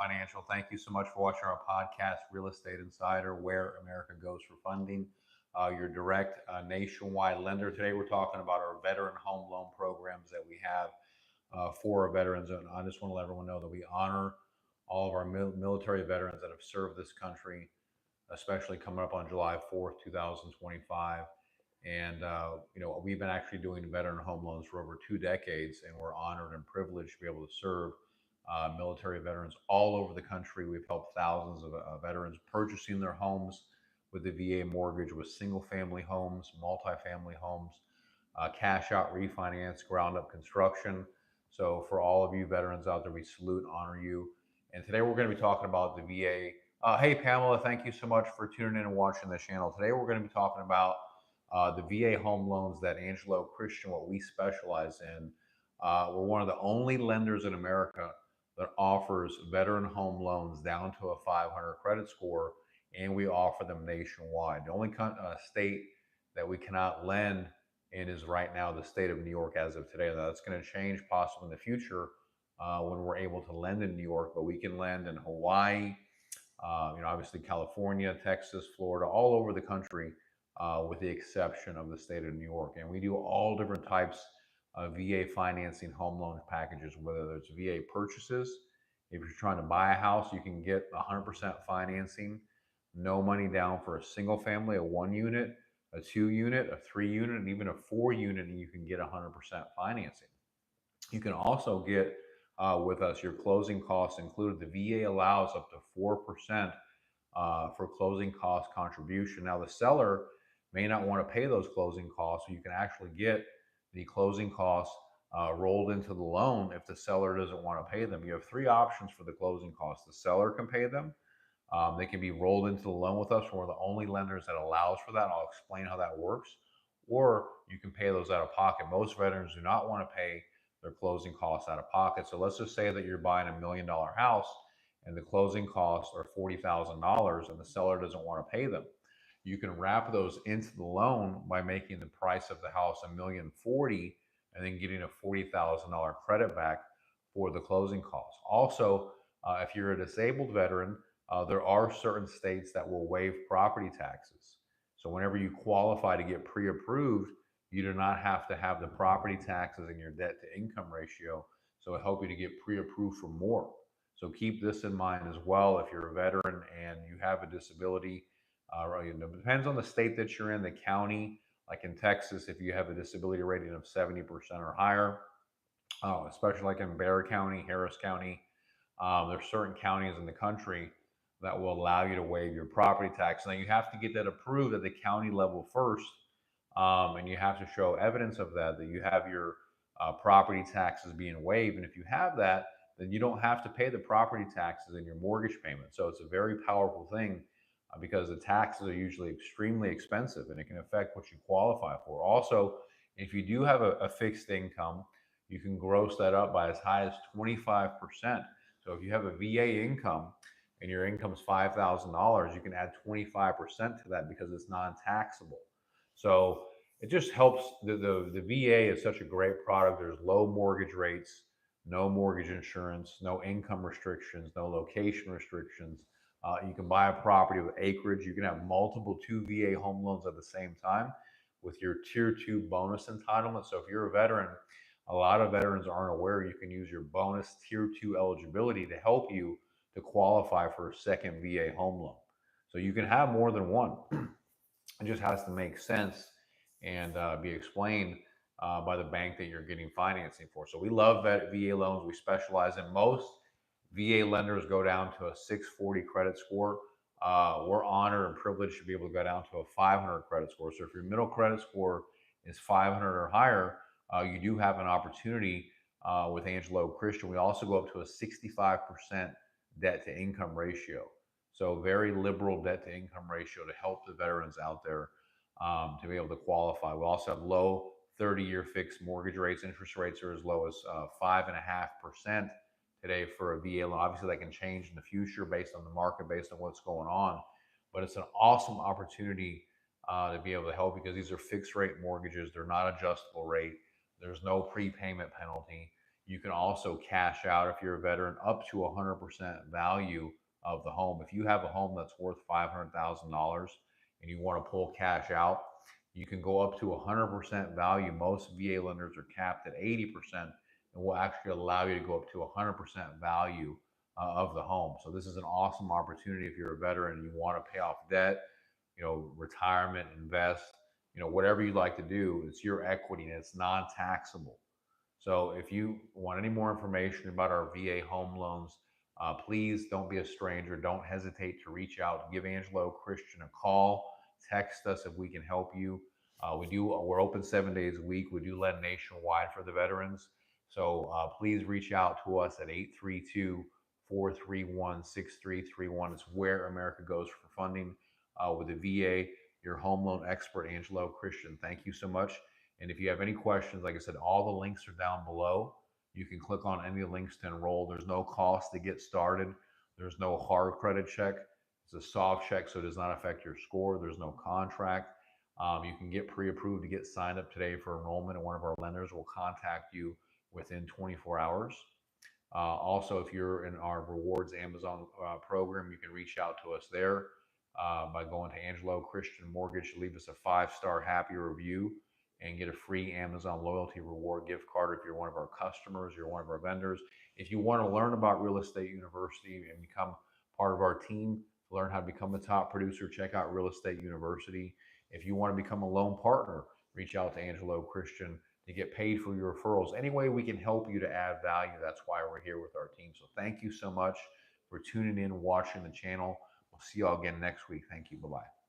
Financial. Thank you so much for watching our podcast, Real Estate Insider, where America goes for funding. Your direct nationwide lender. Today, we're talking about our veteran home loan programs that we have for our veterans. And I just want to let everyone know that we honor all of our military veterans that have served this country, especially coming up on July 4th, 2025. And, we've been actually doing veteran home loans for over 2 decades, and we're honored and privileged to be able to serve military veterans all over the country. We've helped thousands of veterans purchasing their homes with the VA mortgage, with single family homes, multifamily homes, cash out refinance, ground up construction. So, for all of you veterans out there, we salute and honor you. And today we're going to be talking about the VA. Hey, Pamela, thank you so much for tuning in and watching the channel. Today we're going to be talking about the VA home loans that Angelo Christian, what we specialize in. We're one of the only lenders in America that offers veteran home loans down to a 500 credit score, and we offer them nationwide. The only state that we cannot lend in is right now the state of New York as of today. Now, that's going to change possibly in the future when we're able to lend in New York, but we can lend in Hawaii, obviously California, Texas, Florida, all over the country, with the exception of the state of New York. And we do all different types of VA financing home loan packages, whether it's VA purchases. If you're trying to buy a house, you can get 100% financing, no money down for a single family, a 1 unit, a 2 unit, a 3 unit, and even a 4 unit, and you can get 100% financing. You can also get with us your closing costs included. The VA allows up to 4% for closing cost contribution. Now, the seller may not want to pay those closing costs, so you can actually get the closing costs rolled into the loan if the seller doesn't want to pay them. You have three options for the closing costs. The seller can pay them. They can be rolled into the loan with us. We're the only lenders that allows for that. I'll explain how that works. Or you can pay those out of pocket. Most veterans do not want to pay their closing costs out of pocket. So let's just say that you're buying $1 million house and the closing costs are $40,000 and the seller doesn't want to pay them. You can wrap those into the loan by making the price of the house $1,040,000 and then getting a $40,000 credit back for the closing costs. Also, if you're a disabled veteran, there are certain states that will waive property taxes. So whenever you qualify to get pre-approved, you do not have to have the property taxes in your debt to income ratio. So it helps you to get pre-approved for more. So keep this in mind as well. If you're a veteran and you have a disability, it depends on the state that you're in, the county. Like in Texas, if you have a disability rating of 70% or higher, especially like in Bexar County, Harris County, there's certain counties in the country that will allow you to waive your property tax. Now you have to get that approved at the county level first, and you have to show evidence of that you have your property taxes being waived. And if you have that, then you don't have to pay the property taxes in your mortgage payment. So it's a very powerful thing because the taxes are usually extremely expensive and it can affect what you qualify for. Also, if you do have a fixed income, you can gross that up by as high as 25%. So if you have a VA income and your income's $5,000, you can add 25% to that because it's non-taxable. So it just helps. The VA is such a great product. There's low mortgage rates, no mortgage insurance, no income restrictions, no location restrictions. You can buy a property with acreage. You can have multiple 2 VA home loans at the same time with your tier 2 bonus entitlement. So if you're a veteran, a lot of veterans aren't aware you can use your bonus tier 2 eligibility to help you to qualify for a second VA home loan. So you can have more than one. It just has to make sense and be explained by the bank that you're getting financing for. So we love VA loans. We specialize in most VA lenders go down to a 640 credit score. We're honored and privileged to be able to go down to a 500 credit score. So if your middle credit score is 500 or higher, you do have an opportunity with Angelo Christian. We also go up to a 65% debt to income ratio. So very liberal debt to income ratio to help the veterans out there to be able to qualify. We also have low 30-year fixed mortgage rates. Interest rates are as low as 5.5% today for a VA loan. Obviously, that can change in the future based on the market, based on what's going on. But it's an awesome opportunity to be able to help because these are fixed rate mortgages. They're not adjustable rate. There's no prepayment penalty. You can also cash out if you're a veteran up to 100% value of the home. If you have a home that's worth $500,000 and you want to pull cash out, you can go up to 100% value. Most VA lenders are capped at 80% and will actually allow you to go up to 100% value of the home. So this is an awesome opportunity if you're a veteran and you want to pay off debt, retirement, invest, whatever you'd like to do. It's your equity and it's non-taxable. So if you want any more information about our VA home loans, please don't be a stranger. Don't hesitate to reach out. Give Angelo Christian a call. Text us if we can help you. We're open 7 days a week. We do lend nationwide for the veterans. So please reach out to us at 832-431-6331. It's where America goes for funding with the VA. Your home loan expert, Angelo Christian. Thank you so much. And if you have any questions, like I said, all the links are down below. You can click on any of the links to enroll. There's no cost to get started. There's no hard credit check. It's a soft check, so it does not affect your score. There's no contract. You can get pre-approved to get signed up today for enrollment, and one of our lenders will contact you within 24 hours. Also, if you're in our rewards Amazon program, you can reach out to us there by going to Angelo Christian Mortgage. Leave us a 5-star happy review and get a free Amazon loyalty reward gift card if you're one of our customers, you're one of our vendors. If you want to learn about Real Estate University and become part of our team, learn how to become a top producer, check out Real Estate University. If you want to become a loan partner, reach out to Angelo Christian to get paid for your referrals. Any way we can help you to add value, that's why we're here with our team. So thank you so much for tuning in, watching the channel. We'll see you all again next week. Thank you. Bye-bye.